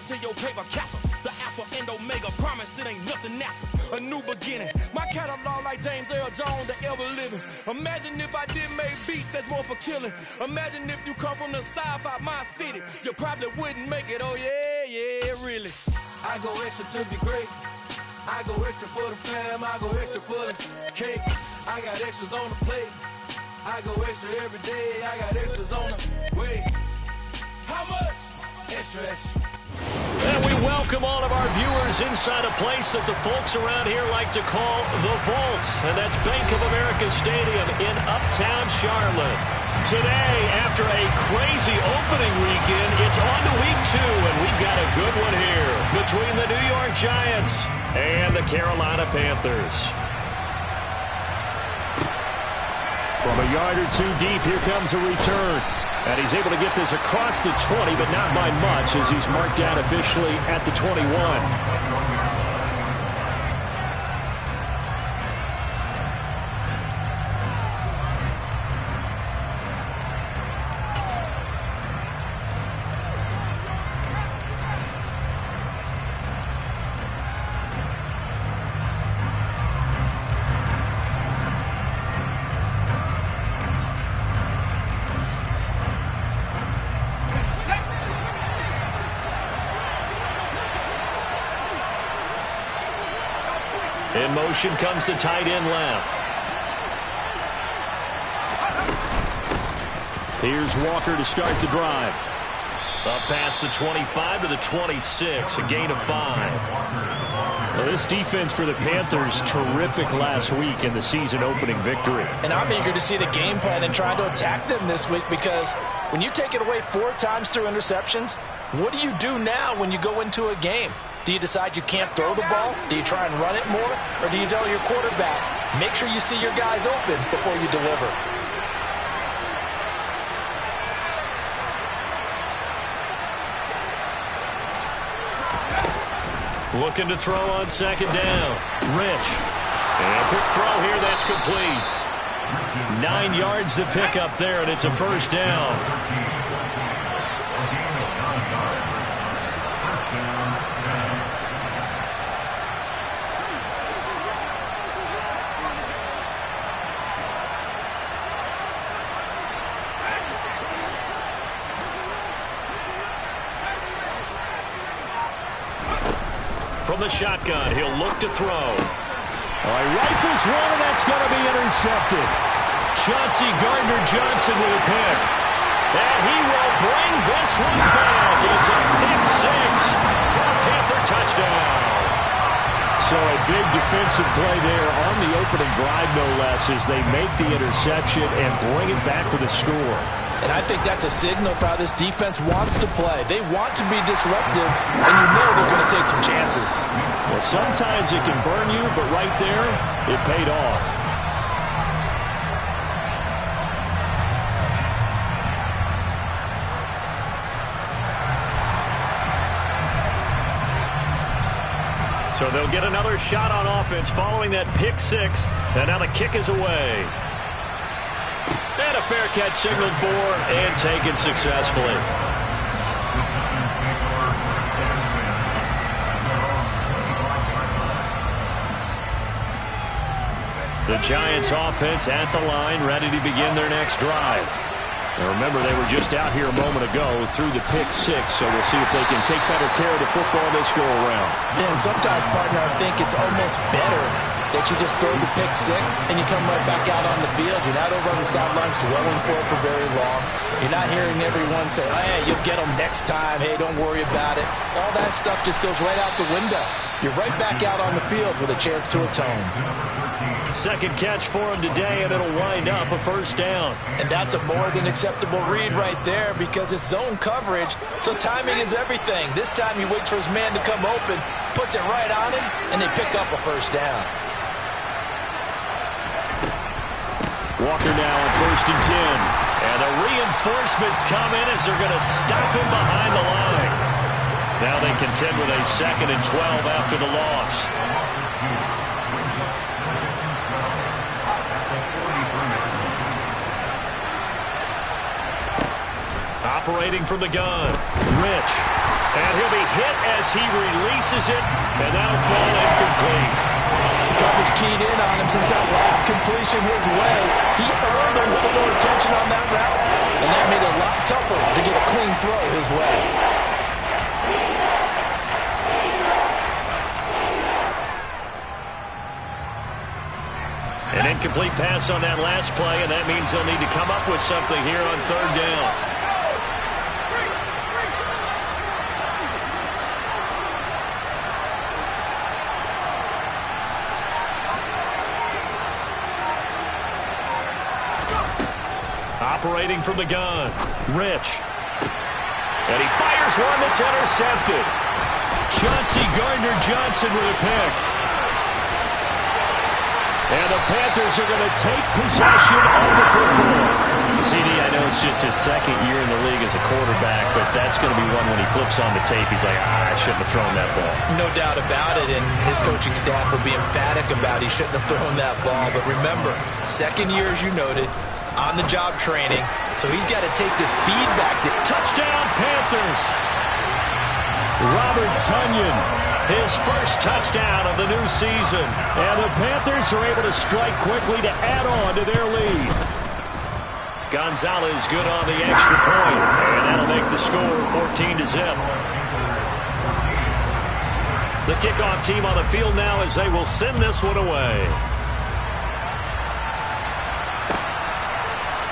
to your paper castle. The alpha and omega, promise it ain't nothing natural. A new beginning, my catalog like James Earl Jones, the ever living. Imagine if I did make beats that's more for killing. Imagine if you come from the south out my city, you probably wouldn't make it. Oh yeah, really. I go extra to be great. I go extra for the fam, I go extra for the cake. I got extras on the plate. I go extra every day, I got extras on the way. How much? Extra, extra. And we welcome all of our viewers inside a place that the folks around here like to call the Vault. And that's Bank of America Stadium in Uptown Charlotte. Today, after a crazy opening weekend, it's on to Week 2, and we've got a good one here between the New York Giants and the Carolina Panthers. From a yard or two deep, here comes a return. And he's able to get this across the 20, but not by much as he's marked down officially at the 21. In motion comes the tight end left. Here's Walker to start the drive. Up past the 25 to the 26, a gain of 5. Well, this defense for the Panthers, terrific last week in the season-opening victory. And I'm eager to see the game plan and try to attack them this week, because when you take it away 4 times through interceptions, what do you do now when you go into a game? Do you decide you can't throw the ball? Do you try and run it more? Or do you tell your quarterback, make sure you see your guys open before you deliver? Looking to throw on second down. Rich. And a quick throw here, that's complete. 9 yards to pick up there, and it's a first down. From the shotgun, he'll look to throw. He rifles one, and that's going to be intercepted. Chauncey Gardner-Johnson with a pick. And he will bring this one back. It's a pick 6 for a Panther touchdown. So a big defensive play there on the opening drive, no less, as they make the interception and bring it back for the score. And I think that's a signal for how this defense wants to play. They want to be disruptive, and you know they're going to take some chances. Well, sometimes it can burn you, but right there, it paid off. So they'll get another shot on offense following that pick 6, and now the kick is away. And a fair catch signaled for and taken successfully. The Giants offense at the line, ready to begin their next drive. Now remember, they were just out here a moment ago through the pick 6, so we'll see if they can take better care of the football this go around. Yeah, and sometimes, partner, I think it's almost better that you just throw the pick 6 and you come right back out on the field. You're not over on the sidelines dwelling for it for very long. You're not hearing everyone say, oh, hey, you'll get them next time. Hey, don't worry about it. All that stuff just goes right out the window. You're right back out on the field with a chance to atone. Second catch for him today, and it'll wind up a first down. And that's a more than acceptable read right there, because it's zone coverage, so timing is everything. This time he waits for his man to come open, puts it right on him, and they pick up a first down. Walker now on 1st and 10. And the reinforcements come in as they're going to stop him behind the line. Now they contend with a 2nd and 12 after the loss. Operating from the gun, Rich. And he'll be hit as he releases it, and that'll fall incomplete. Coverage keyed in on him since that last completion his way. He earned a little more attention on that route, and that made it a lot tougher to get a clean throw his way. An incomplete pass on that last play, and that means they'll need to come up with something here on third down. Operating from the gun, Rich. And he fires one that's intercepted. Chauncey Gardner-Johnson with a pick. And the Panthers are going to take possession of the football. CD, I know it's just his second year in the league as a quarterback, but that's going to be one when he flips on the tape. He's like, I shouldn't have thrown that ball. No doubt about it, and his coaching staff will be emphatic about he shouldn't have thrown that ball. But remember, second year, as you noted, on-the-job training, so he's got to take this feedback. Touchdown, Panthers! Robert Tonyan, his first touchdown of the new season. And the Panthers are able to strike quickly to add on to their lead. Gonzalez good on the extra point, and that'll make the score 14-0. The kickoff team on the field now as they will send this one away.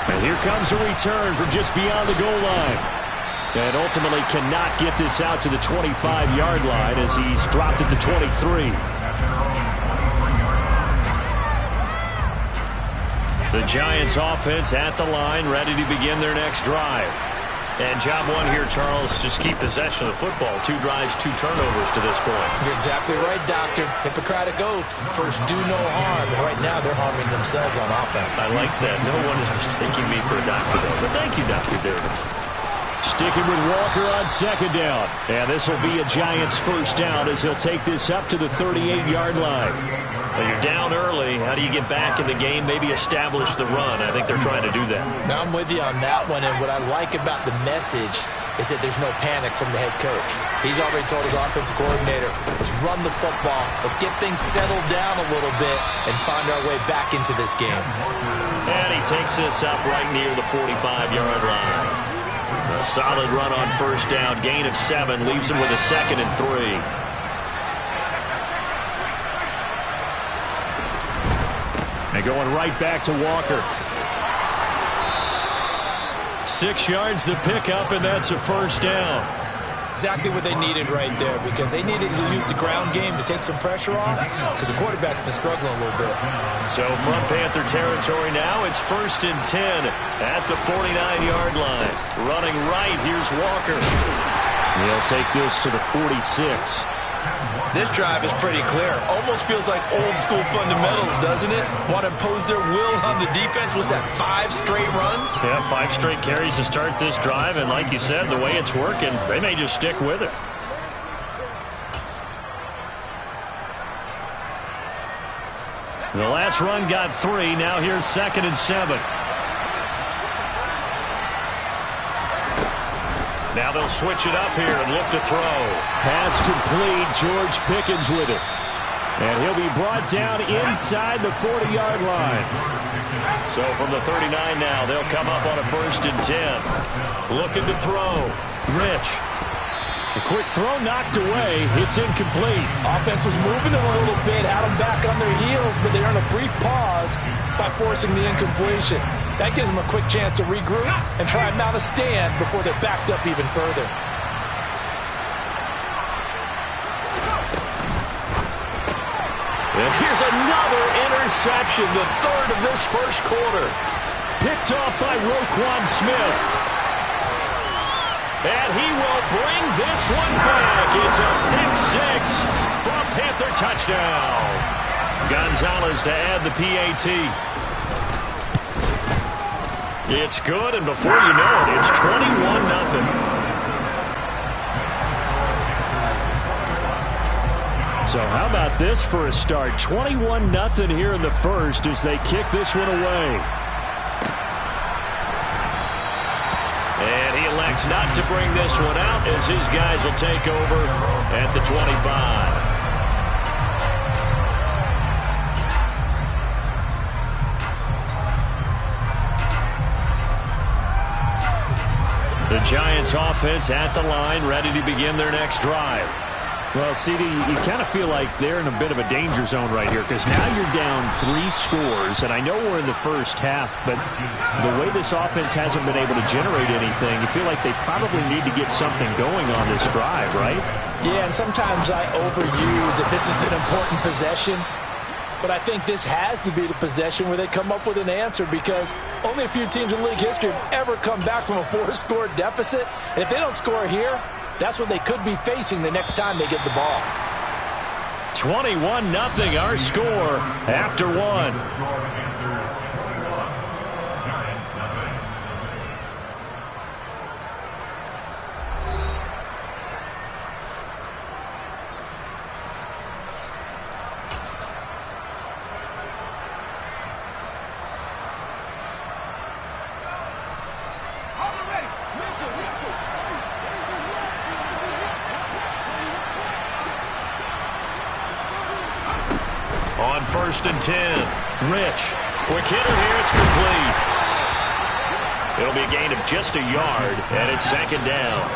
And here comes a return from just beyond the goal line. And ultimately cannot get this out to the 25-yard line as he's dropped it to 23. The Giants offense at the line, ready to begin their next drive. And job one here, Charles, just keep possession of the football. 2 drives, 2 turnovers to this point. You're exactly right, Doctor. Hippocratic oath. First, do no harm. And right now, they're harming themselves on offense. I like that. No one is mistaking me for a doctor, though. But thank you, Doctor. There it is. Sticking with Walker on second down. And this will be a Giants first down as he'll take this up to the 38-yard line. Well, you're down early. How do you get back in the game? Maybe establish the run. I think they're trying to do that. Now I'm with you on that one. And what I like about the message is that there's no panic from the head coach. He's already told his offensive coordinator, let's run the football. Let's get things settled down a little bit and find our way back into this game. And he takes this up right near the 45-yard line. A solid run on first down. Gain of 7 leaves him with a 2nd and 3. And going right back to Walker. 6 yards the pickup, and that's a first down. Exactly what they needed right there, because they needed to use the ground game to take some pressure off, because the quarterback's been struggling a little bit. So from Panther territory now, it's 1st and 10 at the 49-yard line. Running right, here's Walker. He'll take this to the 46. This drive is pretty clear. Almost feels like old school fundamentals, doesn't it? Want to impose their will on the defense. Was that 5 straight runs? Yeah, 5 straight carries to start this drive, and like you said, the way it's working, they may just stick with it. The last run got 3. Now here's 2nd and 7. Now they'll switch it up here and look to throw. Pass complete. George Pickens with it. And he'll be brought down inside the 40-yard line. So from the 39 now, they'll come up on a 1st and 10. Looking to throw. Rich. A quick throw knocked away. It's incomplete. Offense was moving them a little bit, had them back on their heels, but they earned a brief pause by forcing the incompletion. That gives them a quick chance to regroup and try and mount a stand before they're backed up even further. And here's another interception, the 3rd of this first quarter. Picked off by Roquan Smith. And he will bring this one back. It's a pick 6 for a Panther touchdown. Gonzalez to add the PAT. It's good, and before you know it, it's 21-0. So how about this for a start? 21-0 here in the first as they kick this one away. And he elects Elects not to bring this one out as his guys will take over at the 25. The Giants offense at the line, ready to begin their next drive. Well, CD, you kind of feel like they're in a bit of a danger zone right here because now you're down 3 scores, and I know we're in the first half, but the way this offense hasn't been able to generate anything, you feel like they probably need to get something going on this drive, right? Yeah, and sometimes I overuse that this is an important possession, but I think this has to be the possession where they come up with an answer because only a few teams in league history have ever come back from a 4-score deficit, and if they don't score here, that's what they could be facing the next time they get the ball. 21-0 our score after 1. On 1st and 10, Rich. Quick hitter here, it's complete. It'll be a gain of just a yard, and it's 2nd down.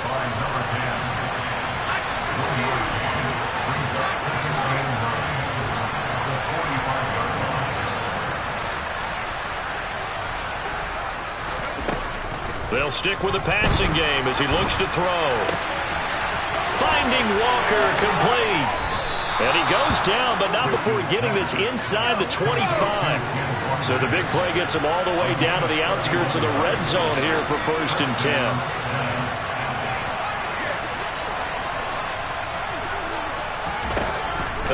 They'll stick with the passing game as he looks to throw. Finding Walker, complete. And he goes down, but not before getting this inside the 25. So the big play gets him all the way down to the outskirts of the red zone here for 1st and 10.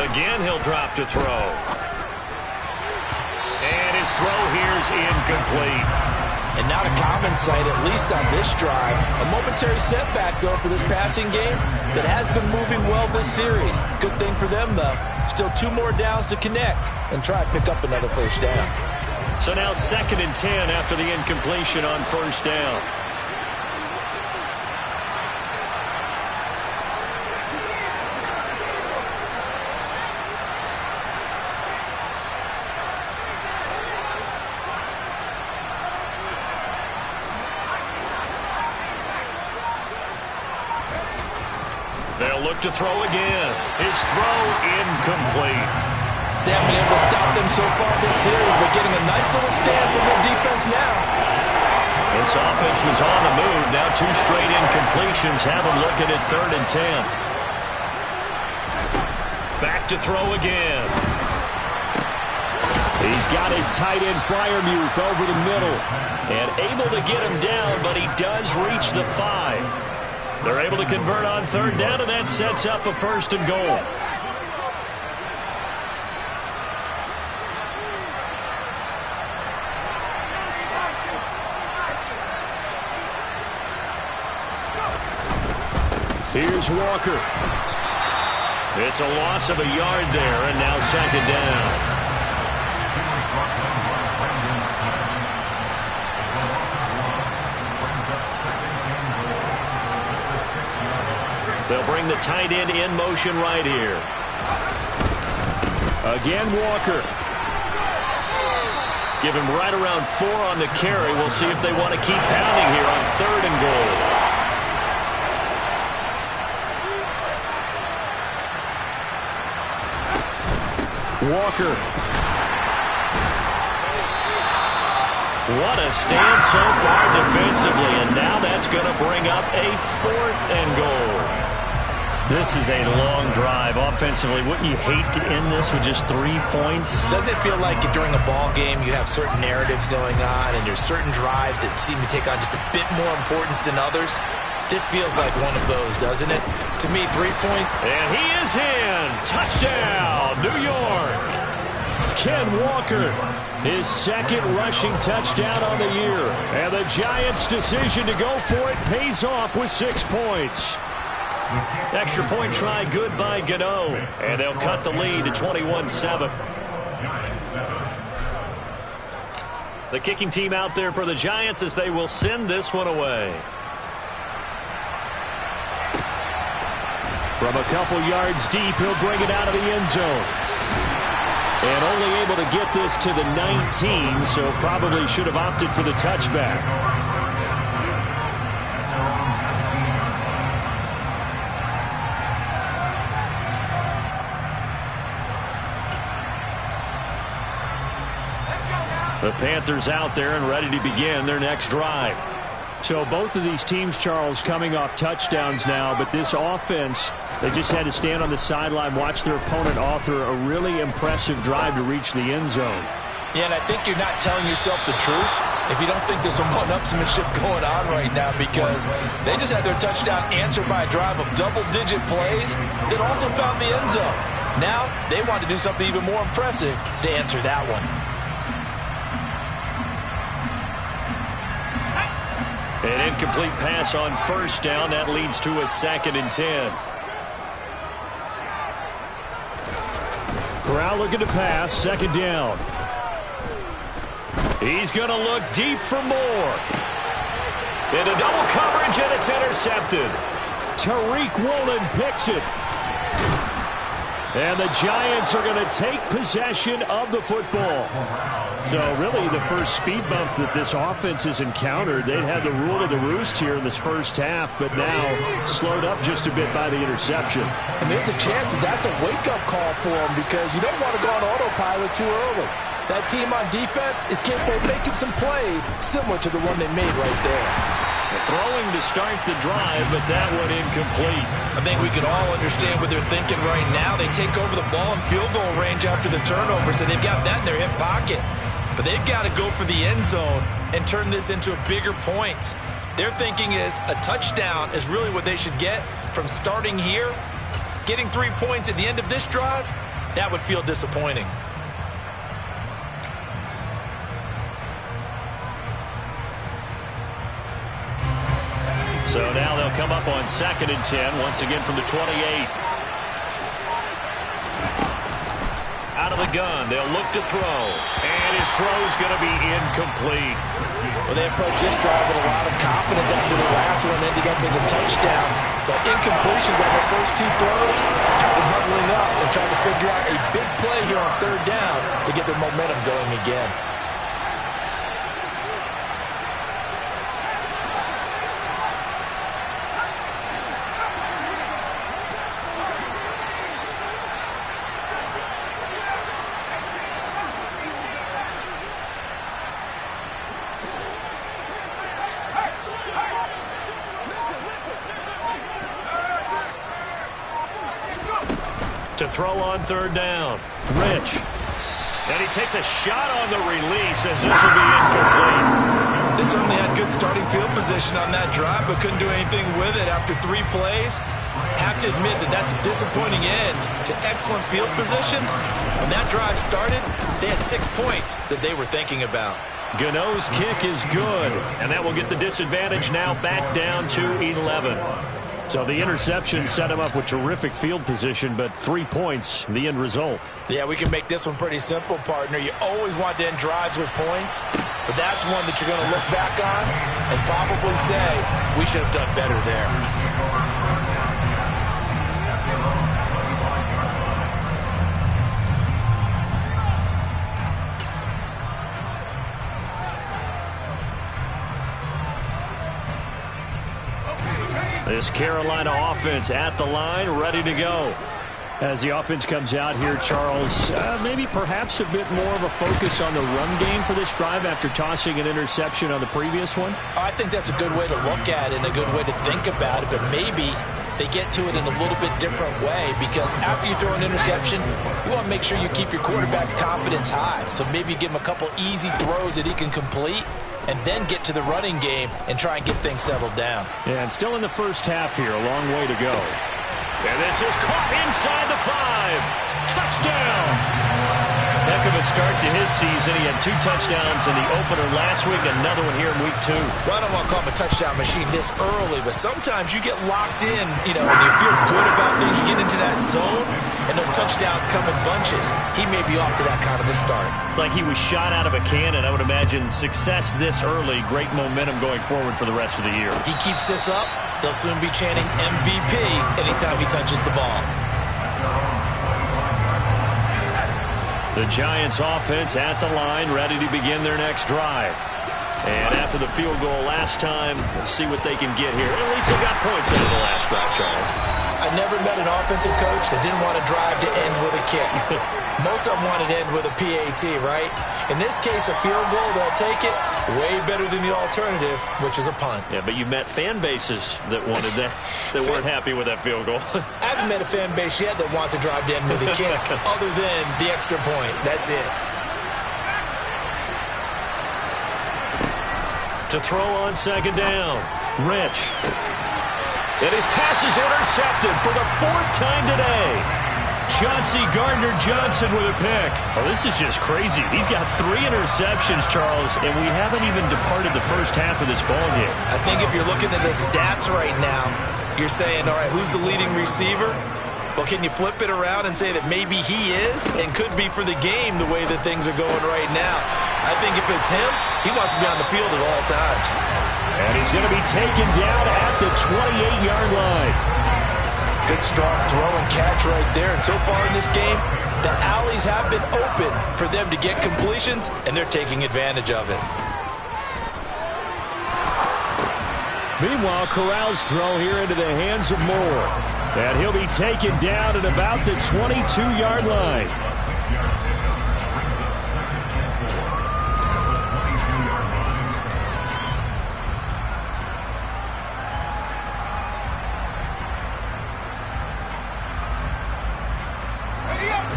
Again, he'll drop to throw. And his throw here's incomplete. And not a common sight, at least on this drive. A momentary setback, though, for this passing game that has been moving well this series. Good thing for them, though. Still 2 more downs to connect and try to pick up another 1st down. So now 2nd and 10 after the incompletion on 1st down. Look to throw again. His throw incomplete. They haven't been able to stop them so far this series, but getting a nice little stand from their defense now. This offense was on the move. Now 2 straight incompletions have them looking at 3rd and 10. Back to throw again. He's got his tight end Freiermuth over the middle. And able to get him down, but he does reach the 5. They're able to convert on 3rd down, and that sets up a 1st and goal. Here's Walker. It's a loss of a yard there, and now 2nd down. They'll bring the tight end in motion right here. Again, Walker. Give him right around 4 on the carry. We'll see if they want to keep pounding here on 3rd and goal. Walker. What a stand so far defensively, and now that's going to bring up a 4th and goal. This is a long drive offensively. Wouldn't you hate to end this with just 3 points? Doesn't it feel like during a ball game you have certain narratives going on and there's certain drives that seem to take on just a bit more importance than others? This feels like one of those, doesn't it? To me, 3-point. And he is in. Touchdown, New York. Ken Walker, his 2nd rushing touchdown on the year. And the Giants' decision to go for it pays off with 6 points. Extra point try, good by Gano. And they'll cut the lead to 21-7. The kicking team out there for the Giants as they will send this one away. From a couple yards deep, he'll bring it out of the end zone. And only able to get this to the 19, so probably should have opted for the touchback. The Panthers out there and ready to begin their next drive. So both of these teams, Charles, coming off touchdowns now, but this offense, they just had to stand on the sideline, watch their opponent author a really impressive drive to reach the end zone. Yeah, and I think you're not telling yourself the truth if you don't think there's some one-upsmanship going on right now, because they just had their touchdown answered by a drive of double-digit plays that also found the end zone. Now they want to do something even more impressive to answer that one. An incomplete pass on first down. That leads to a 2nd and 10. Corral looking to pass. 2nd down. He's going to look deep for more. Into double coverage, and it's intercepted. Tariq Woolen picks it. And the Giants are going to take possession of the football. So really the first speed bump that this offense has encountered. They'd had the rule of the roost here in this first half, but now slowed up just a bit by the interception. And there's a chance that that's a wake-up call for them, because you don't want to go on autopilot too early. That team on defense is capable of making some plays similar to the one they made right there. Throwing to start the drive, but that one incomplete. I think we could all understand what they're thinking right now. They take over the ball in field goal range after the turnover, so they've got that in their hip pocket. But they've got to go for the end zone and turn this into a bigger points. Their thinking is a touchdown is really what they should get from starting here. Getting 3 points at the end of this drive, that would feel disappointing. So now they'll come up on 2nd and 10, once again from the 28. Out of the gun, they'll look to throw. And his throw's going to be incomplete. Well, they approached this drive with a lot of confidence after the last one ended up as a touchdown. But incompletions on their first 2 throws has them huddling up and trying to figure out a big play here on 3rd down to get their momentum going again. To throw on 3rd down. Rich. And he takes a shot on the release as this will be incomplete. They certainly had good starting field position on that drive, but couldn't do anything with it after 3 plays. Have to admit that that's a disappointing end to excellent field position. When that drive started, they had 6 points that they were thinking about. Gano's kick is good, and that will get the disadvantage now back down to 11. So the interception set him up with terrific field position, but 3 points, the end result. Yeah, we can make this one pretty simple, partner. You always want to end drives with points, but that's one that you're going to look back on and probably say, we should have done better there. This Carolina offense at the line, ready to go. As the offense comes out here, Charles, maybe perhaps a bit more of a focus on the run game for this drive after tossing an interception on the previous one? I think that's a good way to look at it and a good way to think about it, but maybe they get to it in a little bit different way, because after you throw an interception, you want to make sure you keep your quarterback's confidence high. So maybe give him a couple easy throws that he can complete, and then get to the running game and try and get things settled down. Yeah, and still in the first half here, a long way to go. And this is caught inside the 5. Touchdown! Heck of a start to his season. He had 2 touchdowns in the opener last week, another one here in week 2. Well, I don't want to call him a touchdown machine this early, but sometimes you get locked in, and you feel good about things. You get into that that zone, and those touchdowns come in bunches. He may be off to that kind of a start. It's like he was shot out of a cannon. I would imagine success this early, great momentum going forward for the rest of the year. He keeps this up, they'll soon be chanting MVP anytime he touches the ball. The Giants offense at the line, ready to begin their next drive. And after the field goal last time, we'll see what they can get here. At least they got points out of the last drive, Charles. I never met an offensive coach that didn't want to drive to end with a kick. Most of them wanted to end with a PAT, right? In this case, a field goal, they'll take it. Way better than the alternative, which is a punt. Yeah, but you met fan bases that wanted that, that weren't happy with that field goal. I haven't met a fan base yet that wants to drive to end with a kick, other than the extra point. That's it. To throw on second down, Rich. And his pass is intercepted for the 4th time today. Chauncey Gardner-Johnson with a pick. Oh, this is just crazy. He's got 3 interceptions, Charles, and we haven't even departed the first half of this ball game. I think if you're looking at the stats right now, you're saying, all right, who's the leading receiver? Well, can you flip it around and say that maybe he is and could be for the game the way that things are going right now? I think if it's him, he wants to be on the field at all times. And he's going to be taken down at the 28-yard line. Good strong throw and catch right there. And so far in this game, the alleys have been open for them to get completions, and they're taking advantage of it. Meanwhile, Corral's throw here into the hands of Moore. And he'll be taken down at about the 22-yard line.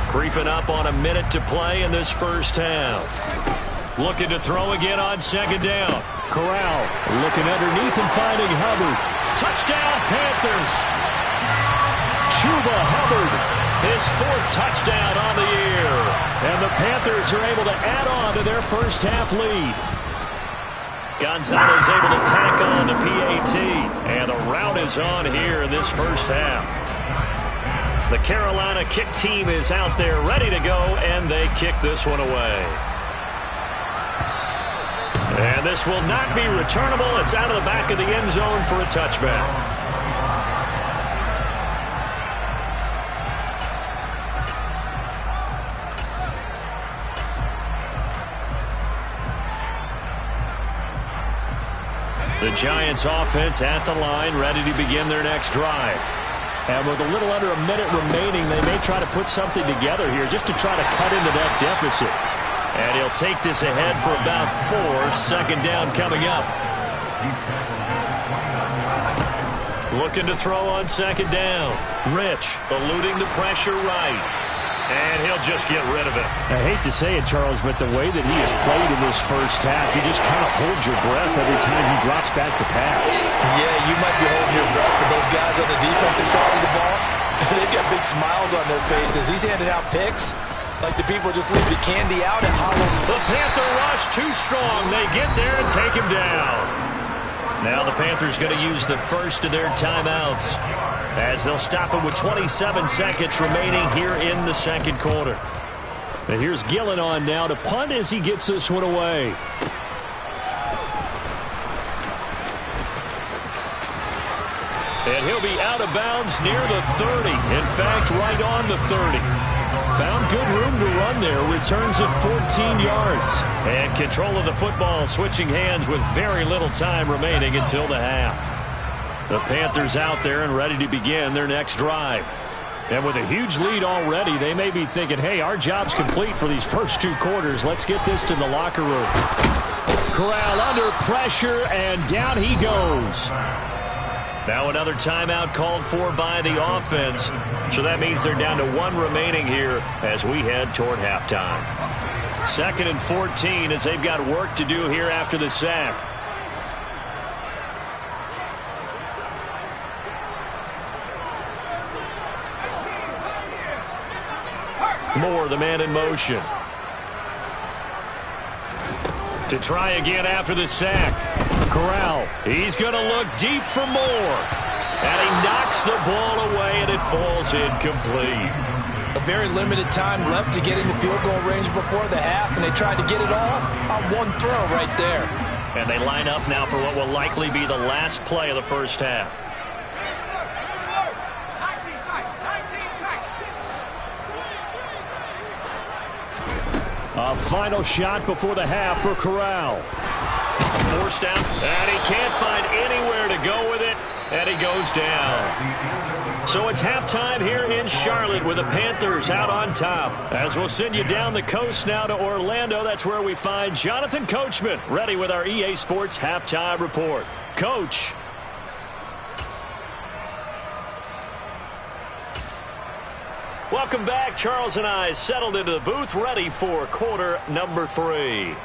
Creeping up on a minute to play in this first half. Looking to throw again on second down. Corral looking underneath and finding Hubbard. Touchdown, Panthers. Chuba Hubbard, his 4th touchdown on the year. And the Panthers are able to add on to their first half lead. Gonzalez able to tack on the PAT. And the route is on here in this first half. The Carolina kick team is out there ready to go, and they kick this one away. And this will not be returnable. It's out of the back of the end zone for a touchback. The Giants offense at the line, ready to begin their next drive. And with a little under a minute remaining, they may try to put something together here just to try to cut into that deficit. And he'll take this ahead for about 4. Second down coming up. Looking to throw on second down. Rich eluding the pressure right. And he'll just get rid of it. I hate to say it, Charles, but the way that he has played in this first half, you just kind of hold your breath every time he drops back to pass. Yeah, you might be holding your breath, but those guys on the defensive side of the ball, they've got big smiles on their faces. He's handing out picks like the people just leave the candy out at Hollow. The Panther rush too strong. They get there and take him down. Now the Panthers going to use the first of their timeouts, as they'll stop it with 27 seconds remaining here in the second quarter. And here's Gillen on now to punt as he gets this one away. And he'll be out of bounds near the 30. In fact, right on the 30. Found good room to run there. Returns at 14 yards. And control of the football switching hands with very little time remaining until the half. The Panthers out there and ready to begin their next drive. And with a huge lead already, they may be thinking, hey, our job's complete for these first 2 quarters. Let's get this to the locker room. Corral under pressure, and down he goes. Now another timeout called for by the offense. So that means they're down to 1 remaining here as we head toward halftime. 2nd and 14 as they've got work to do here after the sack. Moore, the man in motion. To try again after the sack. Corral, he's going to look deep for Moore. And he knocks the ball away, and it falls incomplete. A very limited time left to get into field goal range before the half, and they tried to get it all on one throw right there. And they line up now for what will likely be the last play of the first half. A final shot before the half for Corral. Forced out, and he can't find anywhere to go with it, and he goes down. So it's halftime here in Charlotte with the Panthers out on top. As we'll send you down the coast now to Orlando, that's where we find Jonathan Coachman ready with our EA Sports Halftime Report. Coach. Welcome back. Charles and I settled into the booth, ready for quarter number 3.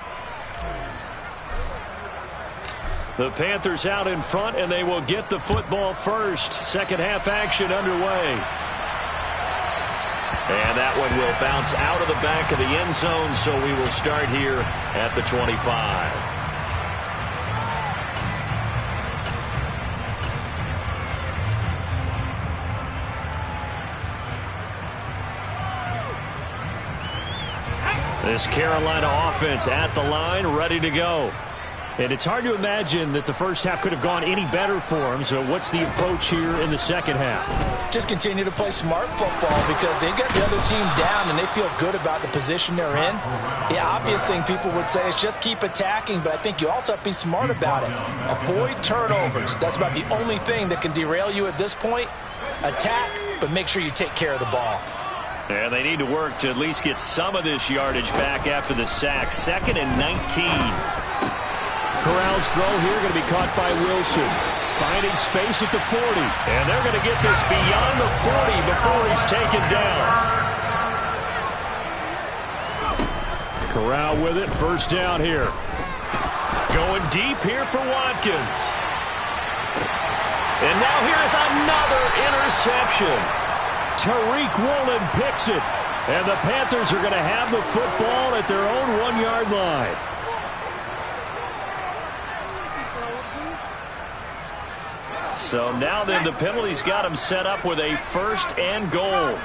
The Panthers out in front, and they will get the football first. Second half action underway. And that one will bounce out of the back of the end zone, so we will start here at the 25. This Carolina offense at the line, ready to go. And it's hard to imagine that the first half could have gone any better for them. So what's the approach here in the second half? Just continue to play smart football because they got the other team down and they feel good about the position they're in. The obvious thing people would say is just keep attacking, but I think you also have to be smart about it. Avoid turnovers. That's about the only thing that can derail you at this point. Attack, but make sure you take care of the ball. And they need to work to at least get some of this yardage back after the sack. 2nd and 19. Corral's throw here going to be caught by Wilson. Finding space at the 40. And they're going to get this beyond the 40 before he's taken down. Corral with it. First down here. Going deep here for Watkins. And now here's another interception. Tariq Woolen picks it. And the Panthers are going to have the football at their own 1-yard line. So now then the penalty's got him set up with a 1st and goal.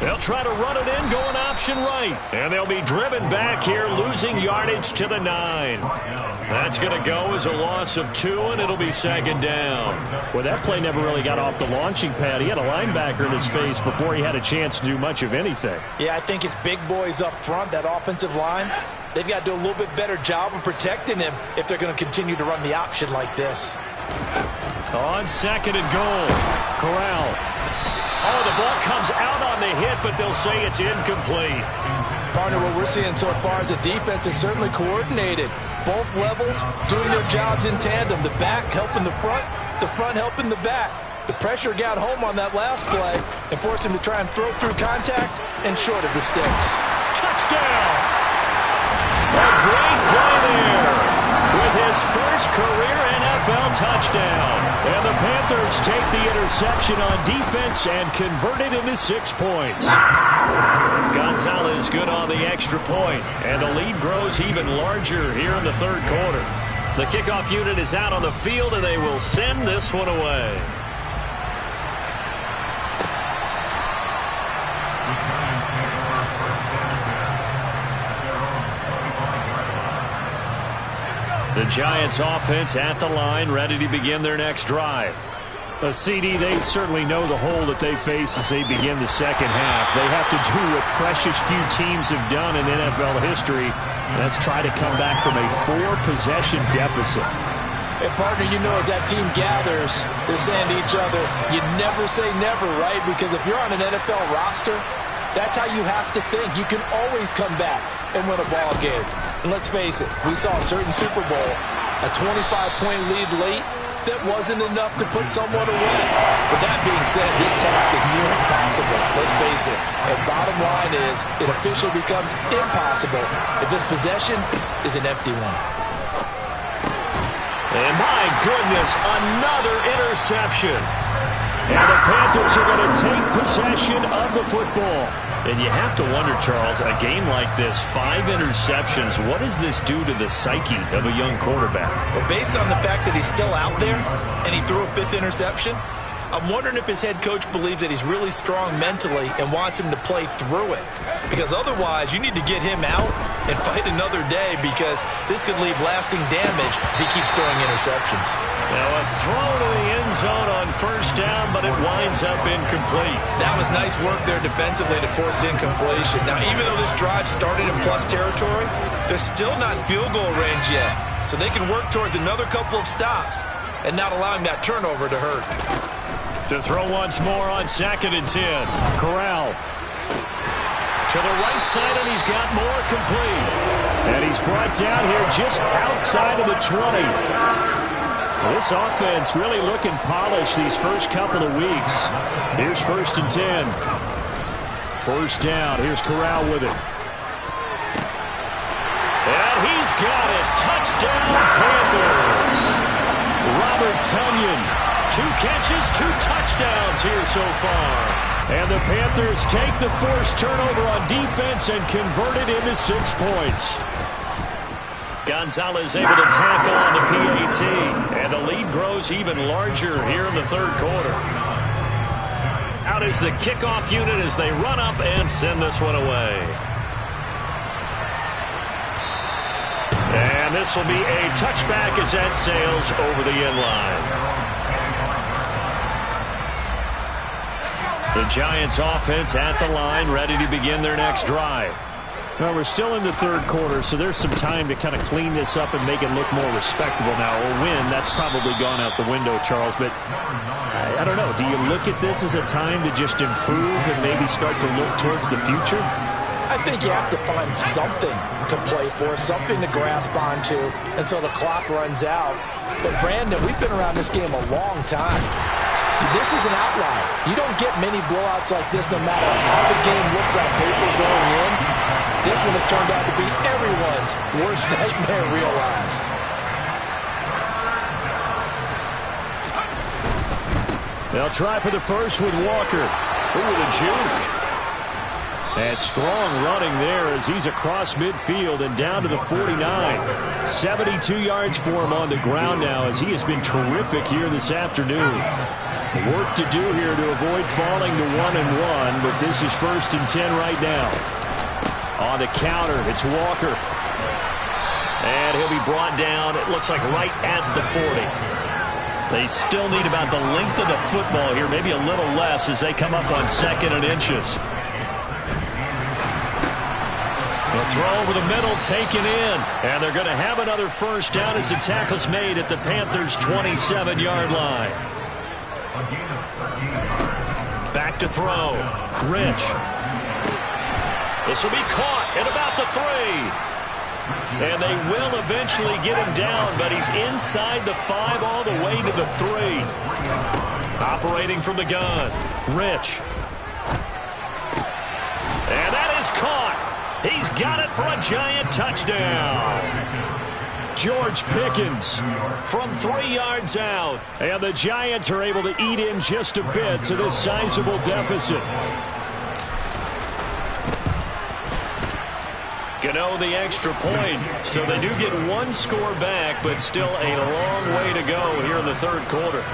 They'll try to run it in, going option right. And they'll be driven back here, losing yardage to the 9. That's going to go as a loss of 2, and it'll be 2nd down. Well, that play never really got off the launching pad. He had a linebacker in his face before he had a chance to do much of anything. Yeah, I think it's big boys up front, that offensive line. They've got to do a little bit better job of protecting him if they're going to continue to run the option like this. On 2nd and goal, Corral. Oh, the ball comes out on the hit, but they'll say it's incomplete. Partner, what we're seeing so far as a defense is certainly coordinated. Both levels doing their jobs in tandem. The back helping the front helping the back. The pressure got home on that last play and forced him to try and throw through contact and short of the sticks. Touchdown! A great play there with his first career NFL touchdown. And the Panthers take the interception on defense and convert it into 6 points. Gonzalez good on the extra point, and the lead grows even larger here in the 3rd quarter. The kickoff unit is out on the field, and they will send this one away. The Giants offense at the line, ready to begin their next drive. CD, they certainly know the hole that they face as they begin the second half. They have to do what precious few teams have done in NFL history. That's try to come back from a 4-possession deficit. And partner, you know, as that team gathers, they're saying to each other, you never say never, right? Because if you're on an NFL roster, that's how you have to think. You can always come back and win a ball game. And let's face it, we saw a certain Super Bowl, a 25-point lead late, that wasn't enough to put someone away. But that being said, this task is near impossible. Let's face it. And bottom line is, it officially becomes impossible if this possession is an empty one. And my goodness, another interception. And the Panthers are going to take possession of the football. And you have to wonder, Charles, a game like this, 5 interceptions, what does this do to the psyche of a young quarterback? Well, based on the fact that he's still out there and he threw a 5th interception, I'm wondering if his head coach believes that he's really strong mentally and wants him to play through it. Because otherwise, you need to get him out and fight another day, because this could leave lasting damage if he keeps throwing interceptions. Now a throw to the end zone on first down, but it winds up incomplete. That was nice work there defensively to force incompletion. Now, even though this drive started in plus territory, they're still not in field goal range yet. So they can work towards another couple of stops and not allowing that turnover to hurt. To throw once more on 2nd and 10. Corral. To the right side, and he's got more complete. And he's brought down here just outside of the 20. This offense really looking polished these first couple of weeks. Here's 1st and 10. First down. Here's Corral with it. And he's got it. Touchdown, Panthers. Robert Tonyan. 2 catches, 2 touchdowns here so far. And the Panthers take the forced turnover on defense and convert it into 6 points. Gonzalez able to tackle on the PAT. And the lead grows even larger here in the 3rd quarter. Out is the kickoff unit as they run up and send this one away. And this will be a touchback as that sails over the end line. The Giants offense at the line, ready to begin their next drive. Well, we're still in the 3rd quarter, so there's some time to kind of clean this up and make it look more respectable now. A win, that's probably gone out the window, Charles. But I don't know. Do you look at this as a time to just improve and maybe start to look towards the future? I think you have to find something to play for, something to grasp onto until the clock runs out. But, Brandon, we've been around this game a long time. This is an outlier. You don't get many blowouts like this no matter how the game looks on paper going in. This one has turned out to be everyone's worst nightmare realized. They'll try for the first with Walker. Ooh, with a juke. And strong running there as he's across midfield and down to the 49. 72 yards for him on the ground now as he has been terrific here this afternoon. Work to do here to avoid falling to 1-1, but this is 1st and 10 right now. On the counter, it's Walker. And he'll be brought down, it looks like right at the 40. They still need about the length of the football here, maybe a little less as they come up on 2nd and inches. The throw over the middle taken in. And they're going to have another first down as the tackle's made at the Panthers' 27-yard line. Back to throw. Rich. This will be caught at about the 3. And they will eventually get him down, but he's inside the 5 all the way to the 3. Operating from the gun. Rich. And that is caught. He's got it for a Giant touchdown. George Pickens from 3 yards out. And the Giants are able to eat in just a bit to this sizable deficit. Gano the extra point. So they do get 1 score back, but still a long way to go here in the 3rd quarter.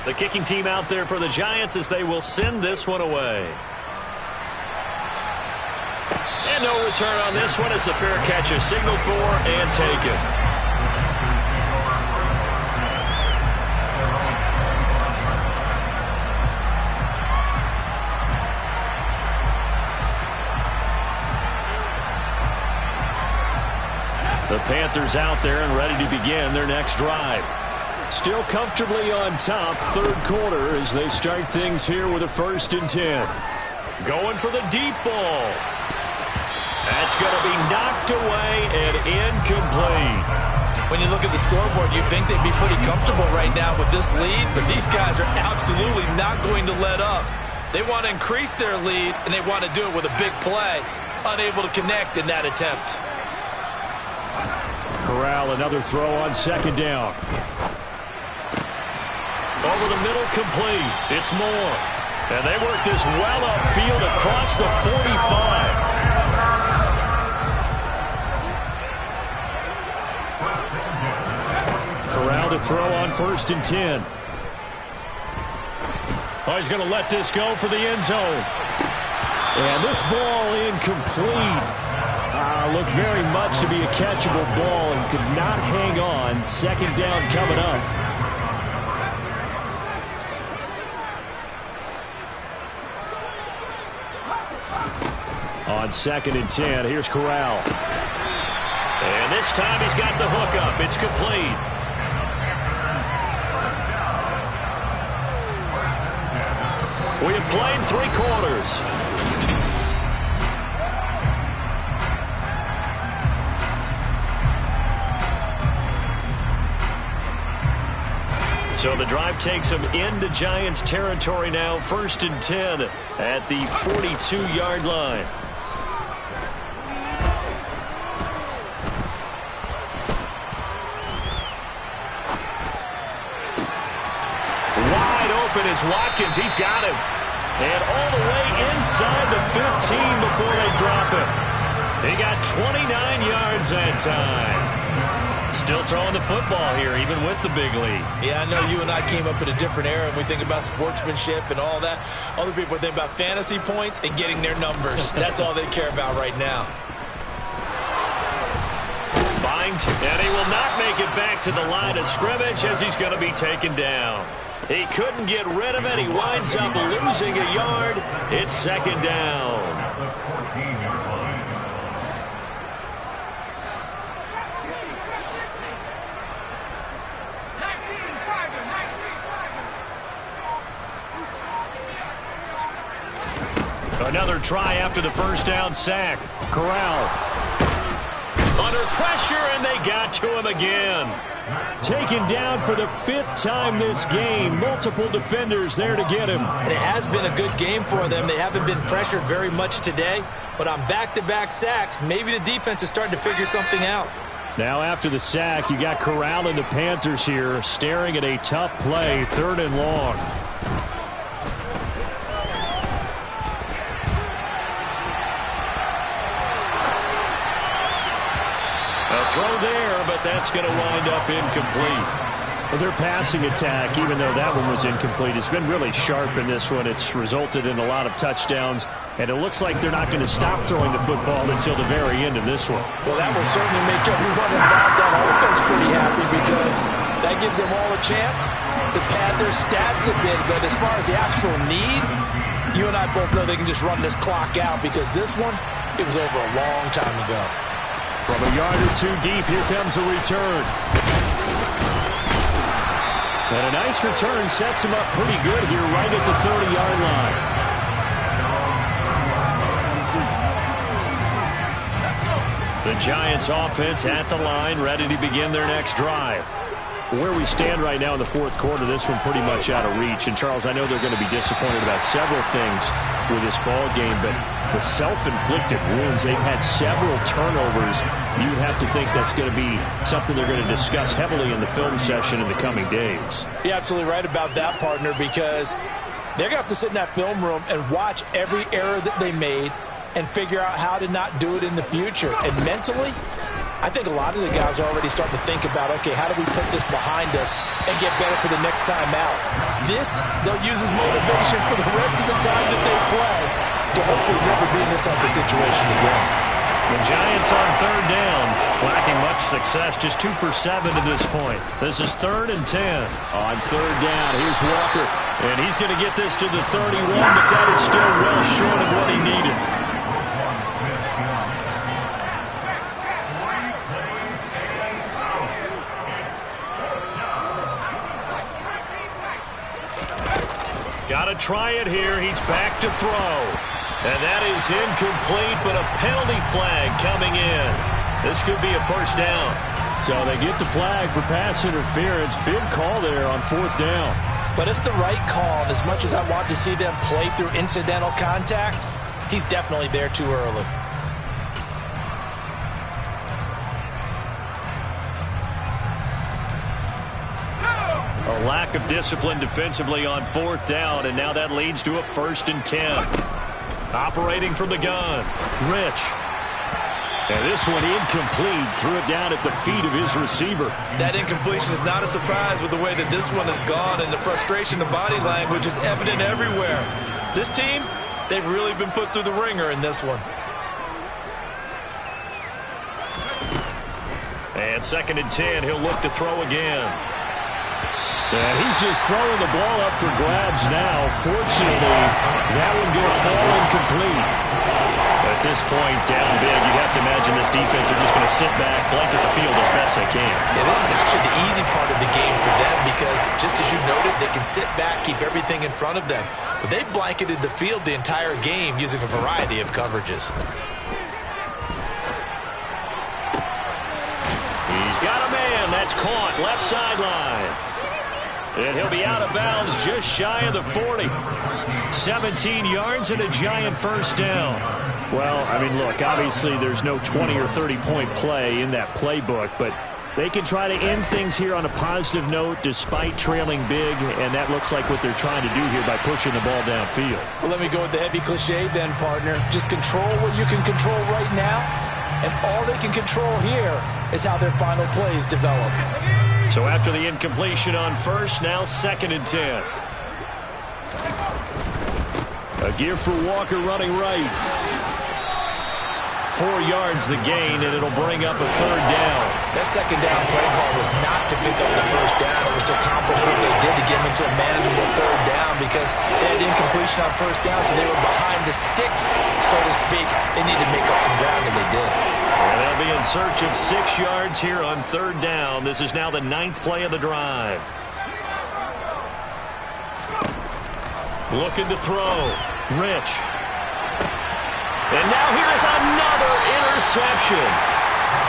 The kicking team out there for the Giants as they will send this one away. And no return on this one as the fair catch is signaled for and taken. The Panthers out there and ready to begin their next drive. Still comfortably on top, 3rd quarter as they start things here with a 1st and 10. Going for the deep ball. That's going to be knocked away and incomplete. When you look at the scoreboard, you'd think they'd be pretty comfortable right now with this lead, but these guys are absolutely not going to let up. They want to increase their lead, and they want to do it with a big play. Unable to connect in that attempt. Corral, another throw on second down. Over the middle, complete. It's Moore. And they work this well upfield across the 45. Corral to throw on 1st and 10. Oh, he's going to let this go for the end zone. And this ball incomplete. Looked very much to be a catchable ball and could not hang on. Second down coming up. On 2nd and 10, here's Corral. And this time he's got the hook up. It's complete. We have played 3 quarters. So the drive takes them into Giants territory now. 1st and 10 at the 42-yard line. Wide open is Watkins. He's got him. And all the way inside the 15 before they drop him. He got 29 yards that time. Still throwing the football here, even with the big lead. Yeah, I know you and I came up in a different era, and we think about sportsmanship and all that. Other people think about fantasy points and getting their numbers. That's all they care about right now. Bind, and he will not make it back to the line of scrimmage as he's going to be taken down. He couldn't get rid of it. He winds up losing a yard. It's 2nd down. Another try after the 1st down sack. Corral under pressure, and they got to him again. Taken down for the 5th time this game. Multiple defenders there to get him. And it has been a good game for them. They haven't been pressured very much today, but on back-to-back sacks, maybe the defense is starting to figure something out. Now after the sack, you got Corral and the Panthers here staring at a tough play, 3rd and long. Throw there, but that's going to wind up incomplete. Well, their passing attack, even though that one was incomplete, has been really sharp in this one. It's resulted in a lot of touchdowns, and it looks like they're not going to stop throwing the football until the very end of this one. Well, that will certainly make everyone involved on offense pretty happy, because that gives them all a chance to pad their stats a bit. But as far as the actual need, you and I both know they can just run this clock out, because this one, it was over a long time ago. From a yard or 2 deep, here comes a return. And a nice return sets him up pretty good here right at the 30-yard line. The Giants offense at the line, ready to begin their next drive. Where we stand right now in the 4th quarter, this one pretty much out of reach. And, Charles, I know they're going to be disappointed about several things with this ball game, but the self-inflicted wounds, they've had several turnovers. You'd have to think that's going to be something they're going to discuss heavily in the film session in the coming days. You're absolutely right about that, partner, because they're going to have to sit in that film room and watch every error that they made and figure out how to not do it in the future. And mentally, I think a lot of the guys are already starting to think about, okay, how do we put this behind us and get better for the next time out? This, they'll use as motivation for the rest of the time that they play to hopefully never be in this type of situation again. The Giants on 3rd down, lacking much success, just 2 for 7 to this point. This is 3rd and 10. On 3rd down, here's Walker. And he's going to get this to the 31, but that is still well short of what he needed. Got to try it here. He's back to throw. And that is incomplete, but a penalty flag coming in. This could be a 1st down. So they get the flag for pass interference. Big call there on 4th down. But it's the right call, and as much as I want to see them play through incidental contact, he's definitely there too early. lack of discipline defensively on 4th down, and now that leads to a 1st and 10. Operating from the gun, Rich. And this one incomplete. Threw it down at the feet of his receiver. That incompletion is not a surprise with the way that this one has gone, and the frustration of body language is evident everywhere. This team, they've really been put through the ringer in this one. And 2nd and 10, he'll look to throw again. And he's just throwing the ball up for grabs now. Fortunately, that one going to fall incomplete. At this point, down big, you'd have to imagine this defense are just going to sit back, blanket the field as best they can. Yeah, this is actually the easy part of the game for them because, just as you noted, they can sit back, keep everything in front of them. But they've blanketed the field the entire game using a variety of coverages. He's got a man. That's caught. Left sideline. And he'll be out of bounds just shy of the 40. 17 yards and a giant 1st down. Well, I mean, look, obviously there's no 20 or 30-point play in that playbook, but they can try to end things here on a positive note despite trailing big, and that looks like what they're trying to do here by pushing the ball downfield. Well, let me go with the heavy cliche then, partner. Just control what you can control right now, and all they can control here is how their final plays develop. So after the incompletion on 1st, now 2nd and 10. A give for Walker running right. 4 yards the gain, and it'll bring up a 3rd down. That 2nd down play call was not to pick up the 1st down. It was to accomplish what they did to get them into a manageable 3rd down because they had incompletion on 1st down, so they were behind the sticks, so to speak. They needed to make up some ground, and they did. And they'll be in search of 6 yards here on 3rd down. This is now the 9th play of the drive. Looking to throw. Rich. And now here's another interception.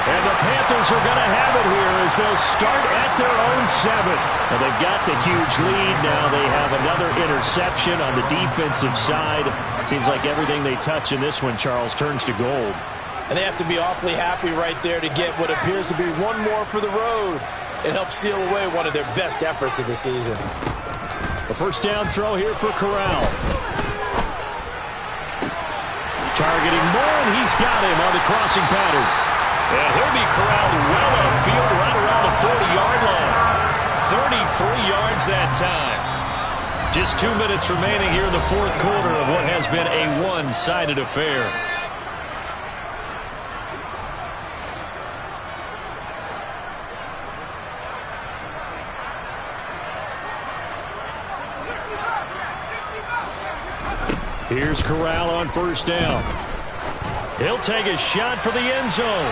And the Panthers are going to have it here as they'll start at their own 7. Well, they've got the huge lead. Now they have another interception on the defensive side. Seems like everything they touch in this one, Charles, turns to gold. And they have to be awfully happy right there to get what appears to be one more for the road. It helps seal away one of their best efforts of the season. The 1st down throw here for Corral. Targeting Moore, and he's got him on the crossing pattern. And he'll be corralled well upfield right around the 40-yard line. 33 yards that time. Just 2 minutes remaining here in the 4th quarter of what has been a one-sided affair. Here's Corral on 1st down. He'll take a shot for the end zone.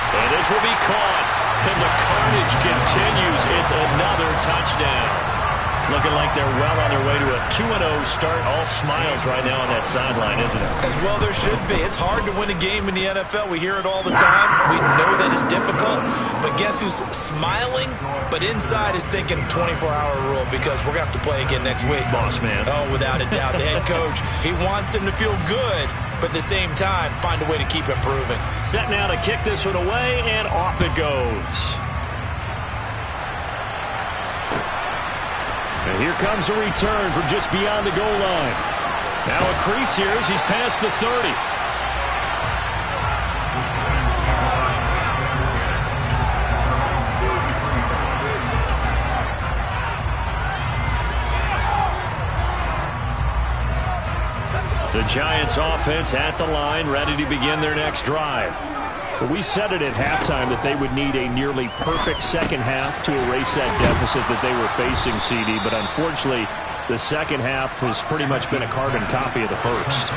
And this will be caught. And the carnage continues. It's another touchdown. Looking like they're well on their way to a 2-0 start. All smiles right now on that sideline, isn't it? As well there should be. It's hard to win a game in the NFL. We hear it all the time. We know that it's difficult. But guess who's smiling? But inside is thinking 24-hour rule because we're going to have to play again next week. Boss man. Oh, without a doubt. The head coach, he wants them to feel good, but at the same time, find a way to keep improving. Set now to kick this one away, and off it goes. And here comes a return from just beyond the goal line. Now a crease here as he's past the 30. The Giants offense at the line, ready to begin their next drive. But we said it at halftime that they would need a nearly perfect second half to erase that deficit that they were facing, CD. But unfortunately, the second half has pretty much been a carbon copy of the first.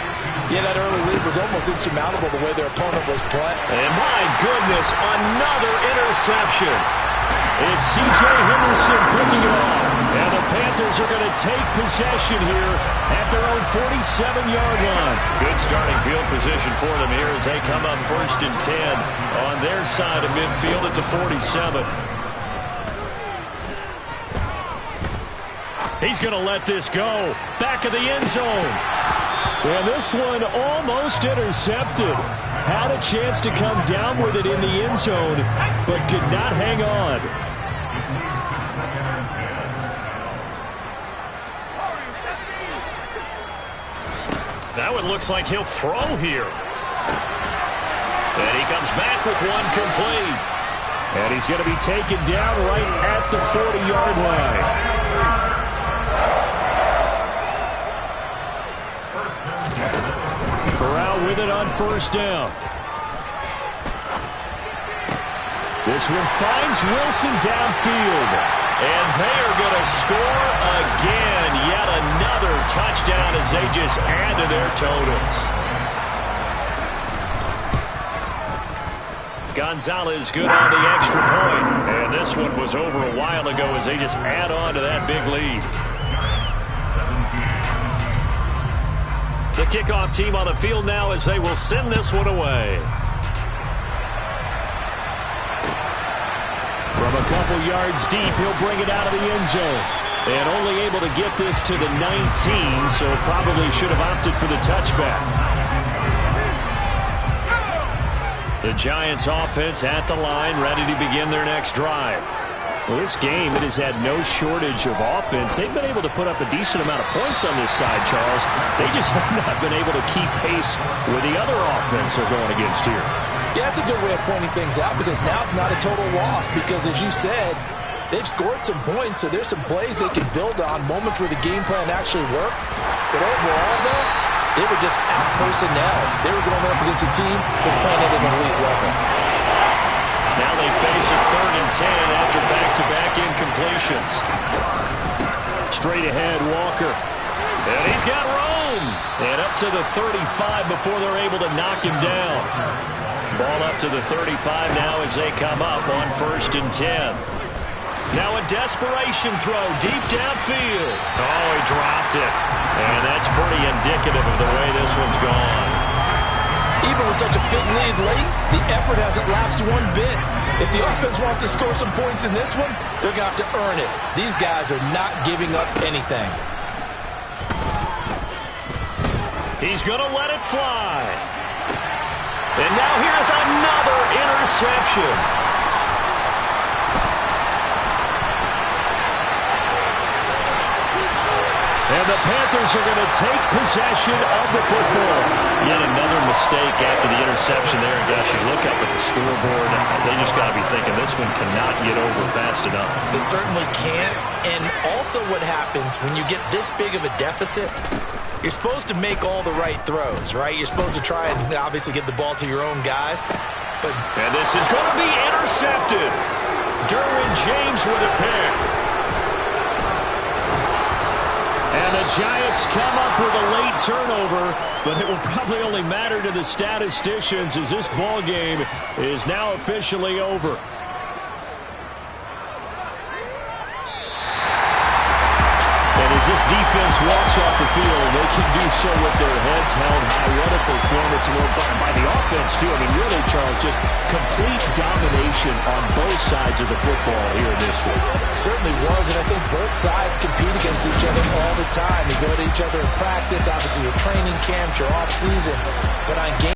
Yeah, that early lead was almost insurmountable the way their opponent was playing. And my goodness, another interception. It's C.J. Henderson picking it off. And the Panthers are going to take possession here at their own 47-yard line. Good starting field position for them here as they come up 1st and 10 on their side of midfield at the 47. He's going to let this go. Back of the end zone. And this one almost intercepted. Had a chance to come down with it in the end zone, but could not hang on. Now it looks like he'll throw here. And he comes back with one complete. And he's going to be taken down right at the 40-yard line. Corral with it on first down. This one finds Wilson downfield. And they are going to score again. Yet another touchdown as they just add to their totals. Gonzalez good on the extra point. And this one was over a while ago as they just add on to that big lead. The kickoff team on the field now as they will send this one away. From a couple yards deep, he'll bring it out of the end zone. And only able to get this to the 19, so probably should have opted for the touchback. The Giants offense at the line, ready to begin their next drive. Well, this game, it has had no shortage of offense. They've been able to put up a decent amount of points on this side, Charles. They just have not been able to keep pace with the other offense they're going against here. Yeah, that's a good way of pointing things out because now it's not a total loss because, as you said, they've scored some points, so there's some plays they can build on, moments where the game plan actually worked. But overall, though, they were just out-personnel. They were going up against a team that's playing at an elite level. Now they face a 3rd and 10 after back-to-back incompletions. Straight ahead, Walker. And he's got room. And up to the 35 before they're able to knock him down. Ball up to the 35 now as they come up on 1st and 10. Now a desperation throw deep downfield. Oh, he dropped it. And that's pretty indicative of the way this one's gone. Even with such a big lead late, the effort hasn't lapsed one bit. If the offense wants to score some points in this one, they're going to have to earn it. These guys are not giving up anything. He's going to let it fly. And now here's another interception. And the Panthers are going to take possession of the football. Yet another mistake after the interception there. And gosh, you look up at the scoreboard, they just got to be thinking this one cannot get over fast enough. It certainly can't. And also what happens when you get this big of a deficit, you're supposed to make all the right throws, right? You're supposed to try and obviously get the ball to your own guys. And this is going to be intercepted. Derwin James with a pick. And the Giants come up with a late turnover, but it will probably only matter to the statisticians as this ball game is now officially over. As this defense walks off the field, they can do so with their heads held high. What a performance by the offense, too. I mean, really, Charles, just complete domination on both sides of the football here in this one. Certainly was, and I think both sides compete against each other all the time. They go to each other in practice, obviously your training camps, your off-season, but on game